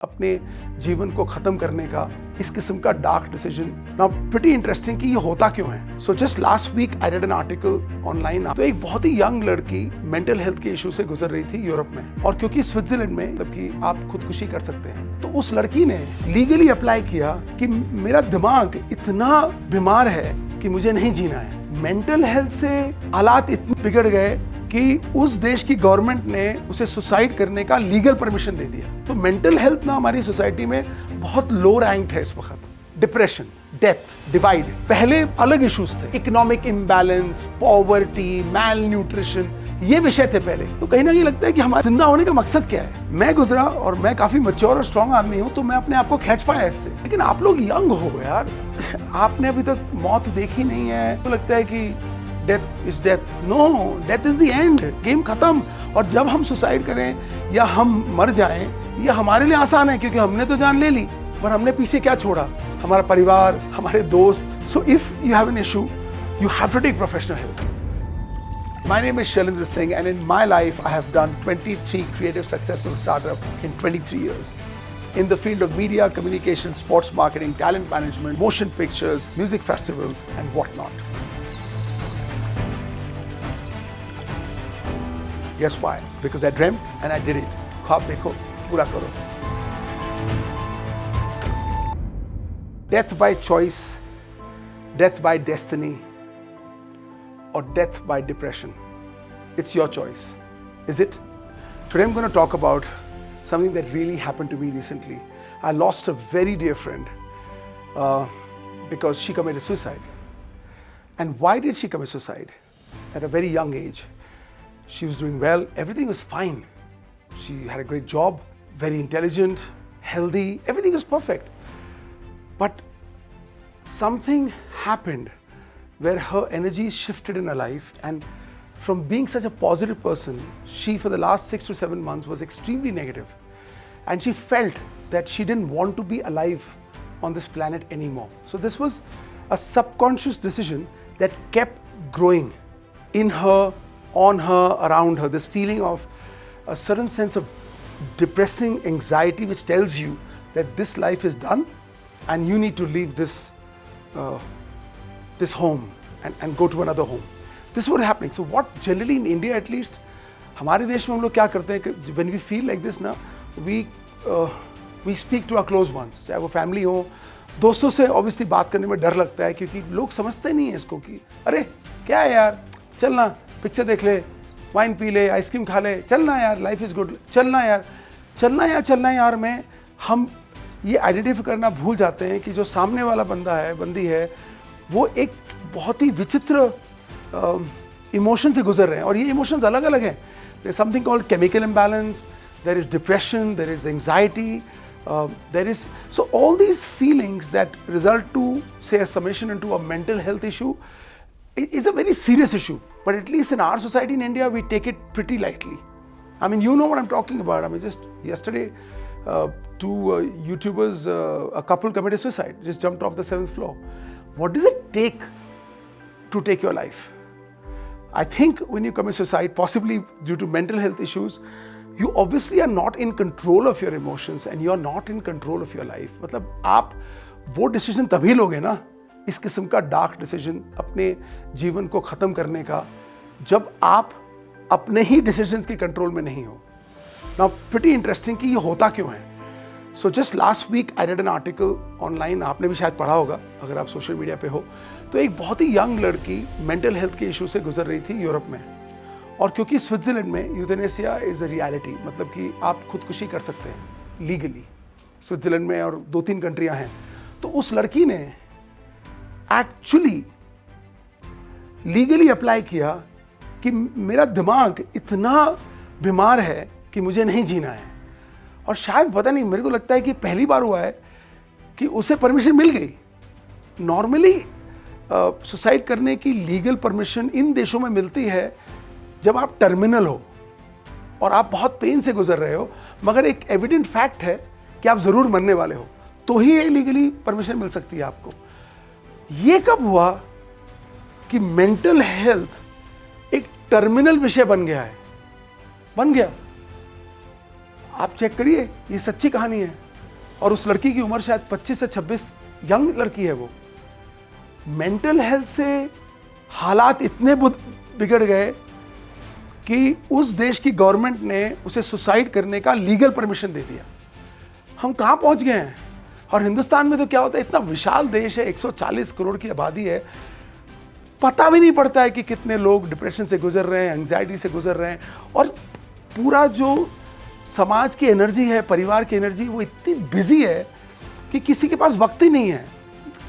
अपने जीवन को खत्म करने का इस किस्म का dark decision now pretty interesting कि ये होता क्यों है। So just last week I read an article online. तो एक बहुत ही यंग लड़की मेंटल हेल्थ के इशू से गुजर रही थी यूरोप में, और क्योंकि स्विट्जरलैंड में मतलब कि आप खुदकुशी कर सकते हैं, तो उस लड़की ने लीगली अप्लाई किया कि मेरा दिमाग इतना बीमार है कि मुझे नहीं जीना है। मेंटल हेल्थ से हालात इतने बिगड़ गए कि उस देश की गवर्नमेंट ने उसे सुसाइड करने का लीगल परमिशन दे दिया। तो मेंटल हेल्थ ना हमारी सोसाइटी में बहुत लो रैंक्ड है इस वक्त। डिप्रेशन, डेथ, डिवाइड, पहले अलग इश्यूज थे, इकोनॉमिक इम्बैलेंस, पॉवर्टी, मैल न्यूट्रिशन, ये विषय थे पहले। तो कहीं ना कहीं लगता है कि हमारे जिंदा होने का मकसद क्या है। मैं गुजरा और मैं काफी मैच्योर और स्ट्रांग आदमी हूँ, तो मैं अपने आप को खींच पाया इससे। लेकिन आप लोग यंग हो यार, आपने अभी तक मौत देखी नहीं है, तो लगता है कि death is death. No, death is the end, game खत्म। और जब हम सुसाइड करें या हम मर जाएं, ये हमारे लिए आसान है क्योंकि हमने तो जान ले ली, पर हमने पीछे क्या छोड़ा? हमारा परिवार, हमारे दोस्त। So if you have an issue, you have to take professional help. My name is Shailendra Singh, and in my life I have done 23 creative successful startups in 23 years. In the field of media, communication, sports marketing, talent management, motion pictures, music festivals, and whatnot. Guess why? Because I dreamt and I did it. ख्वाब देखो, पूरा करो. Death by choice, death by destiny, or death by depression. It's your choice. Is it? Today I'm going to talk about something that really happened to me recently. I lost a very dear friend because she committed suicide. And why did she commit suicide? At a very young age. She was doing well, everything was fine. She had a great job, very intelligent, healthy, everything was perfect. But something happened where her energy shifted in her life, and from being such a positive person, she for the last 6 to 7 months was extremely negative. And she felt that she didn't want to be alive on this planet anymore. So this was a subconscious decision that kept growing in her, on her, around her. This feeling of a certain sense of depressing anxiety which tells you that this life is done and you need to leave this home and go to another home. This is what happening. So what generally in India at least, हमारे देश में हम लोग क्या करते हैं कि when we feel like this ना, we speak to our close ones, चाहे वो फैमिली हो, दोस्तों से obviously बात करने में डर लगता है क्योंकि लोग समझते नहीं है इसको कि अरे क्या है यार, चलना पिक्चर देख ले, वाइन पी ले, आइसक्रीम खा ले, चलना यार, लाइफ इज गुड, चलना यार में हम ये आइडेंटिफाई करना भूल जाते हैं कि जो सामने वाला बंदा है, बंदी है, वो एक बहुत ही विचित्र इमोशन से गुजर रहे हैं। और ये इमोशंस अलग अलग हैं। There is something called chemical imbalance, there is depression, there is anxiety, there is, so all these feelings that result to say a summation into a mental health issue is a very serious issue, but at least in our society in India we take it pretty lightly. I mean, you know what I'm talking about. I mean, just yesterday two YouTubers, a couple committed suicide, just jumped off the 7th floor. What does it take to take your life? I think when you commit suicide, possibly due to mental health issues, you obviously are not in control of your emotions and you are not in control of your life. मतलब आप वो decision तभी लोगे ना, इस किस्म का dark decision अपने जीवन को खत्म करने का, जब आप अपने ही डिसीजंस की कंट्रोल में नहीं हो। नाउ प्रीटी इंटरेस्टिंग कि ये होता क्यों है। So just last week I read an article online, आपने भी शायद पढ़ा होगा अगर आप सोशल मीडिया पे हो। तो एक बहुत ही यंग लड़की मेंटल हेल्थ के इशू से गुजर रही थी यूरोप में, और क्योंकि स्विट्जरलैंड में यूथेनेसिया इज अ रियलिटी, मतलब कि आप खुदकुशी कर सकते हैं लीगली स्विट्जरलैंड में, और 2-3 कंट्रियां हैं। तो उस लड़की ने एक्चुअली लीगली अप्लाई किया कि मेरा दिमाग इतना बीमार है कि मुझे नहीं जीना है। और शायद पता नहीं, मेरे को लगता है कि पहली बार हुआ है कि उसे परमिशन मिल गई। नॉर्मली सुसाइड करने की लीगल परमिशन इन देशों में मिलती है जब आप टर्मिनल हो और आप बहुत पेन से गुजर रहे हो, मगर एक एविडेंट फैक्ट है कि आप जरूर मरने वाले हो, तो ही ये लीगली परमिशन मिल सकती है आपको। ये कब हुआ कि मेंटल हेल्थ एक टर्मिनल विषय बन गया है? बन गया। आप चेक करिए, ये सच्ची कहानी है। और उस लड़की की उम्र शायद 25 से 26, यंग लड़की है वो। मेंटल हेल्थ से हालात इतने बिगड़ गए कि उस देश की गवर्नमेंट ने उसे सुसाइड करने का लीगल परमिशन दे दिया। हम कहाँ पहुँच गए हैं। और हिंदुस्तान में तो क्या होता है, इतना विशाल देश है, 140 करोड़ की आबादी है, पता भी नहीं पड़ता है कि कितने लोग डिप्रेशन से गुजर रहे हैं, एंग्जाइटी से गुजर रहे हैं। और पूरा जो समाज की एनर्जी है, परिवार की एनर्जी, वो इतनी बिजी है कि किसी के पास वक्त ही नहीं है।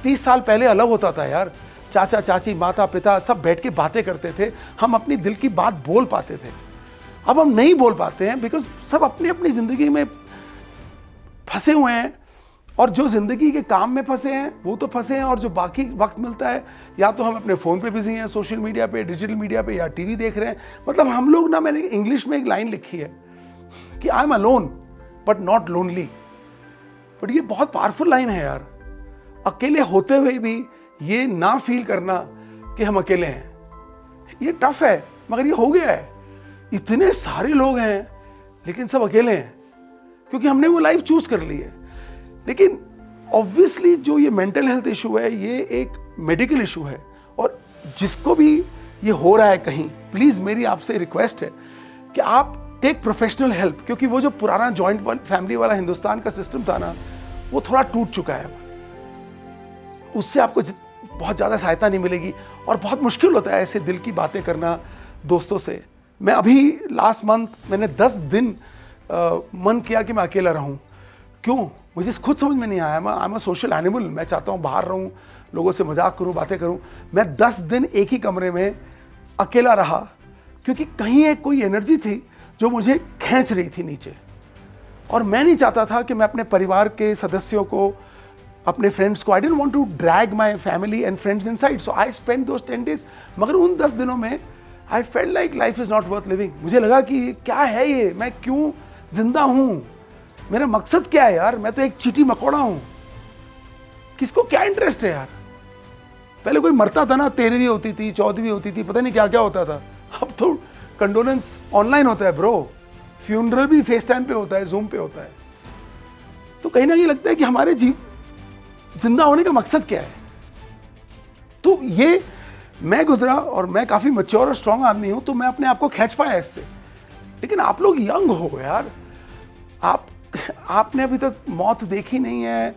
30 साल पहले अलग होता था यार, चाचा चाची माता पिता सब बैठ के बातें करते थे, हम अपनी दिल की बात बोल पाते थे। अब हम नहीं बोल पाते हैं बिकॉज सब अपनी अपनी ज़िंदगी में फंसे हुए हैं, और जो ज़िंदगी के काम में फंसे हैं वो तो फंसे हैं, और जो बाकी वक्त मिलता है या तो हम अपने फ़ोन पे बिजी हैं, सोशल मीडिया पे, डिजिटल मीडिया पे, या टीवी देख रहे हैं। मतलब हम लोग ना, मैंने इंग्लिश में एक लाइन लिखी है कि I am alone but not lonely. But ये बहुत पावरफुल लाइन है यार। अकेले होते हुए भी ये ना फील करना कि हम अकेले हैं, ये टफ है, मगर ये हो गया है। इतने सारे लोग हैं लेकिन सब अकेले हैं क्योंकि हमने वो लाइफ चूज कर ली है। लेकिन ऑब्वियसली जो ये मेंटल हेल्थ इशू है, ये एक मेडिकल इशू है, और जिसको भी ये हो रहा है कहीं, प्लीज मेरी आपसे रिक्वेस्ट है कि आप टेक प्रोफेशनल हेल्प, क्योंकि वो जो पुराना जॉइंट फैमिली वाला हिंदुस्तान का सिस्टम था ना, वो थोड़ा टूट चुका है। उससे आपको बहुत ज़्यादा सहायता नहीं मिलेगी, और बहुत मुश्किल होता है ऐसे दिल की बातें करना दोस्तों से। मैं अभी लास्ट मंथ मैंने 10 दिन मन किया कि मैं अकेला रहूं। क्यों, मुझे खुद समझ में नहीं आया। I am a social animal, मैं चाहता हूँ बाहर रहूँ, लोगों से मजाक करूँ, बातें करूँ। मैं 10 दिन एक ही कमरे में अकेला रहा क्योंकि कहीं एक कोई एनर्जी थी जो मुझे खींच रही थी नीचे, और मैं नहीं चाहता था कि मैं अपने परिवार के सदस्यों को, अपने फ्रेंड्स को, I didn't want to drag my family and friends inside, so I spend those 10 days. मगर उन 10 दिनों में I felt like life is not worth living. मुझे लगा कि क्या है ये, मैं क्यों जिंदा हूँ, मेरा मकसद क्या है यार, मैं तो एक चीटी मकोड़ा हूं, किसको क्या इंटरेस्ट है यार। पहले कोई मरता था ना, 13वीं होती थी, 14वीं होती थी, पता नहीं क्या क्या होता था। अब तो कंडोलेंस ऑनलाइन होता है ब्रो, फ्यूनरल भी फेस टाइम पे होता है, जूम पे होता है। तो कहीं ना कहीं लगता है कि हमारे जिंदा होने का मकसद क्या है। तो ये मैं गुजरा, और मैं काफी मैच्योर और स्ट्रांग आदमी हूं, तो मैं अपने आप को खींच पाया इससे। लेकिन आप लोग यंग हो यार, आपने अभी तक मौत देखी नहीं है,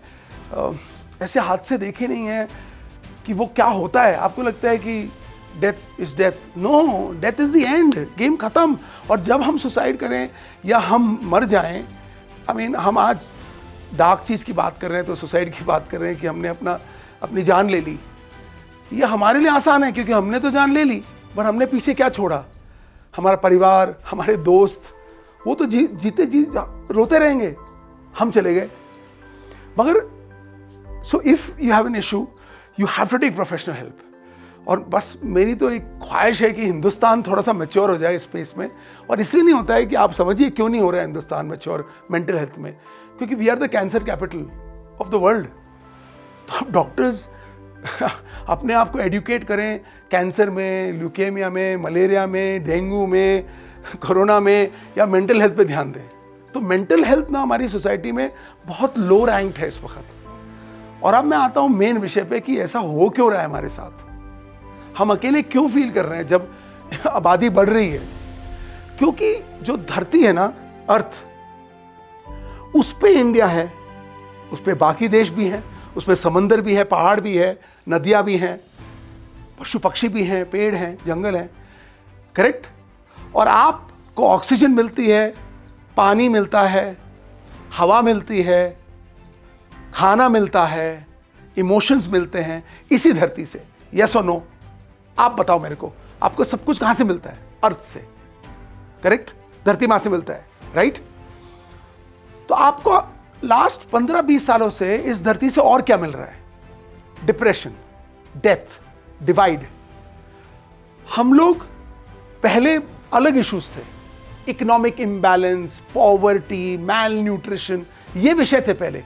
ऐसे हादसे देखे नहीं है कि वो क्या होता है। आपको लगता है कि death is death. No, death is the end, game खत्म। और जब हम सुसाइड करें या हम मर जाएं, आई मीन हम आज डार्क चीज़ की बात कर रहे हैं, तो सुसाइड की बात कर रहे हैं कि हमने अपनी जान ले ली। ये हमारे लिए आसान है क्योंकि हमने तो जान ले ली, पर हमने पीछे क्या छोड़ा? हमारा परिवार, हमारे दोस्त, वो तो जीते जी रोते रहेंगे, हम चले गए। मगर so if you have an issue, you have to take professional help. और बस मेरी तो एक ख्वाहिश है कि हिंदुस्तान थोड़ा सा मैच्योर हो जाए इस स्पेस में। और इसलिए नहीं होता है कि आप समझिए क्यों नहीं हो रहा है हिंदुस्तान मैच्योर मेंटल हेल्थ में, क्योंकि we are the cancer capital of the world. तो आप डॉक्टर्स अपने आप को एडुकेट करें कैंसर में, ल्यूकेमिया में, मलेरिया में, डेंगू में, कोरोना में, या मेंटल हेल्थ पे ध्यान दें। तो मेंटल हेल्थ ना हमारी सोसाइटी में बहुत लो रैंक्ड है इस वक्त। और अब मैं आता हूं मेन विषय पे कि ऐसा हो क्यों रहा है हमारे साथ, हम अकेले क्यों फील कर रहे हैं जब आबादी बढ़ रही है। क्योंकि जो धरती है ना, अर्थ, उस पे इंडिया है, उस पे बाकी देश भी हैं, उस पे समंदर भी है, पहाड़ भी है, नदियां भी हैं, पशु पक्षी भी हैं, पेड़ हैं, जंगल हैं, करेक्ट। और आपको ऑक्सीजन मिलती है, पानी मिलता है, हवा मिलती है, खाना मिलता है, इमोशंस मिलते हैं इसी धरती से। यस और नो? आप बताओ मेरे को, आपको सब कुछ कहां से मिलता है? अर्थ से, करेक्ट, धरती मां से मिलता है, राइट। तो आपको लास्ट 15-20 सालों से इस धरती से और क्या मिल रहा है? Depression, death, divide. हम लोग पहले अलग इश्यूज थे, इकोनॉमिक इम्बैलेंस, पॉवर्टी, मैल न्यूट्रिशन, ये विषय थे पहले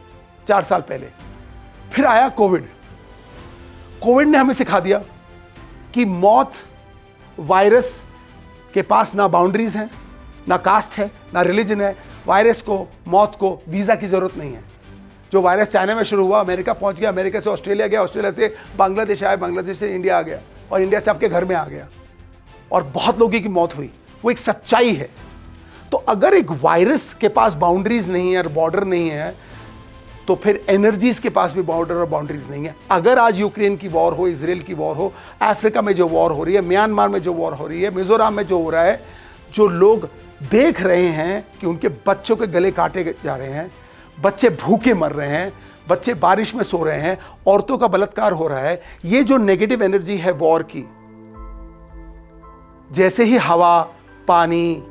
4 साल पहले। फिर आया कोविड। कोविड ने हमें सिखा दिया कि मौत, वायरस के पास ना बाउंड्रीज हैं, ना कास्ट है, ना रिलीजन है। वायरस को, मौत को वीजा की जरूरत नहीं है। जो वायरस चाइना में शुरू हुआ, अमेरिका पहुंच गया, अमेरिका से ऑस्ट्रेलिया गया, ऑस्ट्रेलिया से बांग्लादेश आया, बांग्लादेश से इंडिया आ गया, और इंडिया से आपके घर में आ गया, और बहुत लोगों की मौत हुई। वो एक सच्चाई है। तो अगर एक वायरस के पास बाउंड्रीज नहीं है और बॉर्डर नहीं है, तो फिर एनर्जीज के पास भी बॉर्डर और बाउंड्रीज नहीं है। अगर आज यूक्रेन की वॉर हो, इजराइल की वॉर हो, अफ्रीका में जो वॉर हो रही है, म्यांमार में जो वॉर हो रही है, मिजोरम में जो हो रहा है, जो लोग देख रहे हैं कि उनके बच्चों के गले काटे जा रहे हैं, बच्चे भूखे मर रहे हैं, बच्चे बारिश में सो रहे हैं, औरतों का बलात्कार हो रहा है, ये जो नेगेटिव एनर्जी है वॉर की, जैसे ही हवा, पानी,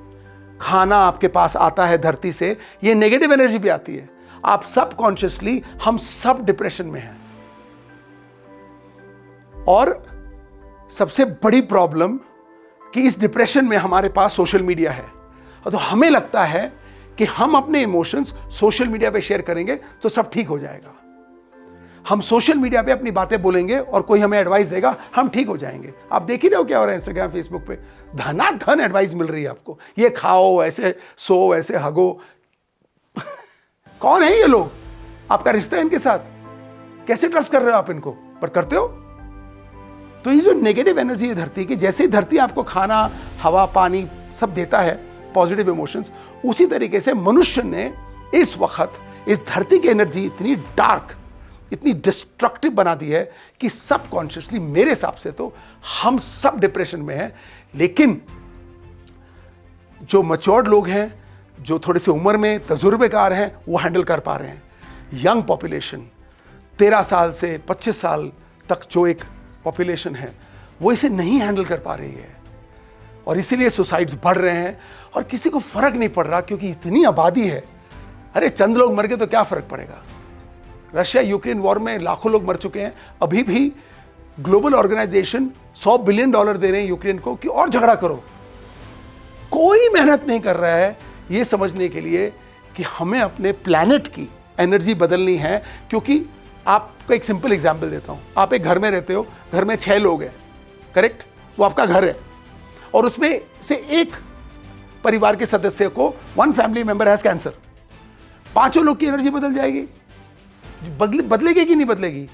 खाना आपके पास आता है धरती से, ये नेगेटिव एनर्जी भी आती है। आप सबकॉन्शियसली, हम सब डिप्रेशन में हैं। और सबसे बड़ी प्रॉब्लम कि इस डिप्रेशन में हमारे पास सोशल मीडिया है। तो हमें लगता है कि हम अपने इमोशंस सोशल मीडिया पे शेयर करेंगे तो सब ठीक हो जाएगा। हम सोशल मीडिया पे अपनी बातें बोलेंगे और कोई हमें एडवाइस देगा, हम ठीक हो जाएंगे। आप देख ही रहे हो क्या हो रहा है इंस्टाग्राम, फेसबुक पे धनाधन एडवाइस मिल रही है आपको, ये खाओ, ऐसे सो, ऐसे हगो। कौन है ये लोग? आपका रिश्ता है इनके साथ? कैसे ट्रस्ट कर रहे हो आप इनको? पर करते हो। तो ये जो नेगेटिव एनर्जी है धरती की, जैसे ही धरती आपको खाना, हवा, पानी सब देता है, पॉजिटिव इमोशंस, उसी तरीके से मनुष्य ने इस वक्त इस धरती की एनर्जी इतनी डार्क, इतनी डिस्ट्रक्टिव बना दी है कि सबकॉन्शियसली, मेरे हिसाब से तो हम सब डिप्रेशन में हैं। लेकिन जो मैच्योर्ड लोग हैं, जो थोड़े से उम्र में तजुर्बेकार हैं, वो हैंडल कर पा रहे हैं। यंग पॉपुलेशन, 13 साल से 25 साल तक जो एक पॉपुलेशन है, वो इसे नहीं हैंडल कर पा रही है, और इसीलिए सुसाइड्स बढ़ रहे हैं। और किसी को फर्क नहीं पड़ रहा, क्योंकि इतनी आबादी है। अरे चंद लोग मर गए तो क्या फर्क पड़ेगा? रशिया यूक्रेन वॉर में लाखों लोग मर चुके हैं। अभी भी ग्लोबल ऑर्गेनाइजेशन $100 बिलियन दे रहे हैं यूक्रेन को कि और झगड़ा करो। कोई मेहनत नहीं कर रहा है ये समझने के लिए कि हमें अपने प्लैनेट की एनर्जी बदलनी है। क्योंकि आपको एक सिंपल एग्जांपल देता हूं। आप एक घर में रहते हो, घर में 6 लोग हैं, करेक्ट? वो आपका घर है, और उसमें से एक परिवार के सदस्य को, one family member has cancer, 5 लोग की एनर्जी बदल जाएगी, बदलेगी कि नहीं बदलेगी?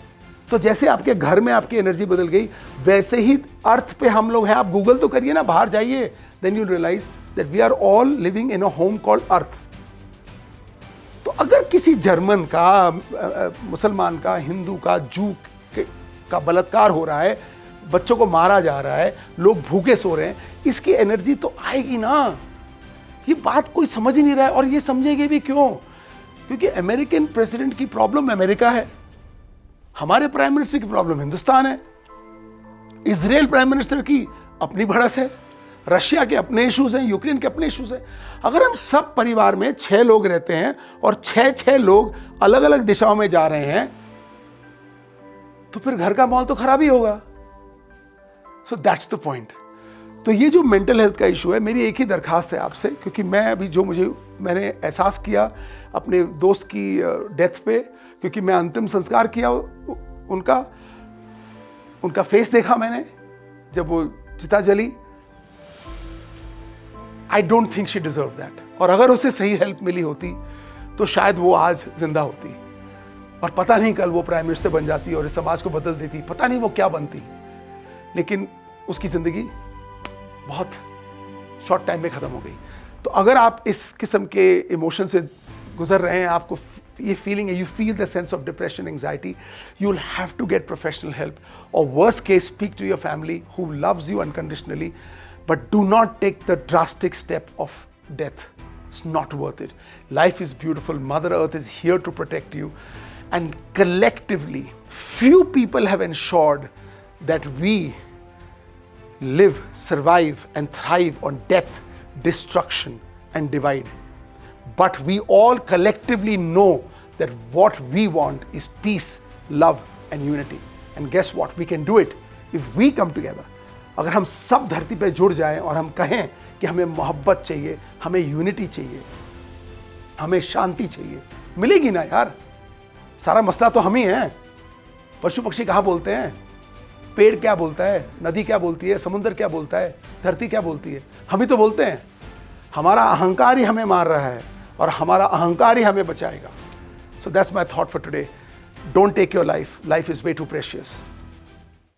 तो जैसे आपके घर में आपकी एनर्जी बदल गई, वैसे ही अर्थ पे हम लोग हैं। आप गूगल तो करिए ना, बाहर जाइए, then you realise that we are all living in a home called earth. तो अगर किसी जर्मन का, मुसलमान का, हिंदू का, जू का बलात्कार हो रहा है, बच्चों को मारा जा रहा है, लोग भूखे सो रहे हैं, इसकी एनर्जी तो आएगी ना। ये बात कोई समझ ही नहीं रहा है, और ये समझेंगे भी क्यों? क्योंकि अमेरिकन प्रेसिडेंट की प्रॉब्लम अमेरिका है, हमारे प्राइम मिनिस्टर की प्रॉब्लम हिंदुस्तान है, इजराइल प्राइम मिनिस्टर की अपनी भड़स है, रशिया के अपने इश्यूज हैं, यूक्रेन के अपने इश्यूज हैं। अगर हम सब परिवार में 6 लोग रहते हैं और 6 लोग अलग अलग दिशाओं में जा रहे हैं, तो फिर घर का माहौल तो खराब ही होगा। So that's the point. तो ये जो मेंटल हेल्थ का इशू है, मेरी एक ही दरखास्त है आपसे, क्योंकि मैं अभी जो मैंने एहसास किया अपने दोस्त की डेथ पे, क्योंकि मैं अंतिम संस्कार किया उनका फेस देखा मैंने जब वो चिता जली। I don't think she deserve that. और अगर उसे सही हेल्प मिली होती तो शायद वो आज जिंदा होती, और पता नहीं कल वो प्राइम मिनिस्टर बन जाती और इस समाज को बदल देती, पता नहीं वो क्या बनती। लेकिन उसकी जिंदगी बहुत शॉर्ट टाइम में खत्म हो गई। तो अगर आप इस किस्म के इमोशन से गुजर रहे हैं, आपको ये फीलिंग है, you feel the sense of depression, anxiety, you will have to get professional help, और worst case speak to your family who loves you unconditionally, but do not take the drastic step of death. It's not worth it. Life is beautiful. Mother Earth is here to protect you. And collectively, few people have ensured that we live, survive, and thrive on death, destruction, and divide. But we all collectively know that what we want is peace, love, and unity. And guess what? We can do it if we come together. अगर हम सब धरती पे जुड़ जाएं और हम कहें कि हमें मोहब्बत चाहिए, हमें यूनिटी चाहिए, हमें शांति चाहिए, मिलेगी ना यार। सारा मसला तो हम ही हैं। पशु पक्षी कहाँ बोलते हैं? पेड़ क्या बोलता है? नदी क्या बोलती है? समुद्र क्या बोलता है? धरती क्या बोलती है? हम ही तो बोलते हैं। हमारा अहंकार ही हमें मार रहा है, और हमारा अहंकार ही हमें बचाएगा। So that's my thought for today. Don't take your life. Life is way too precious.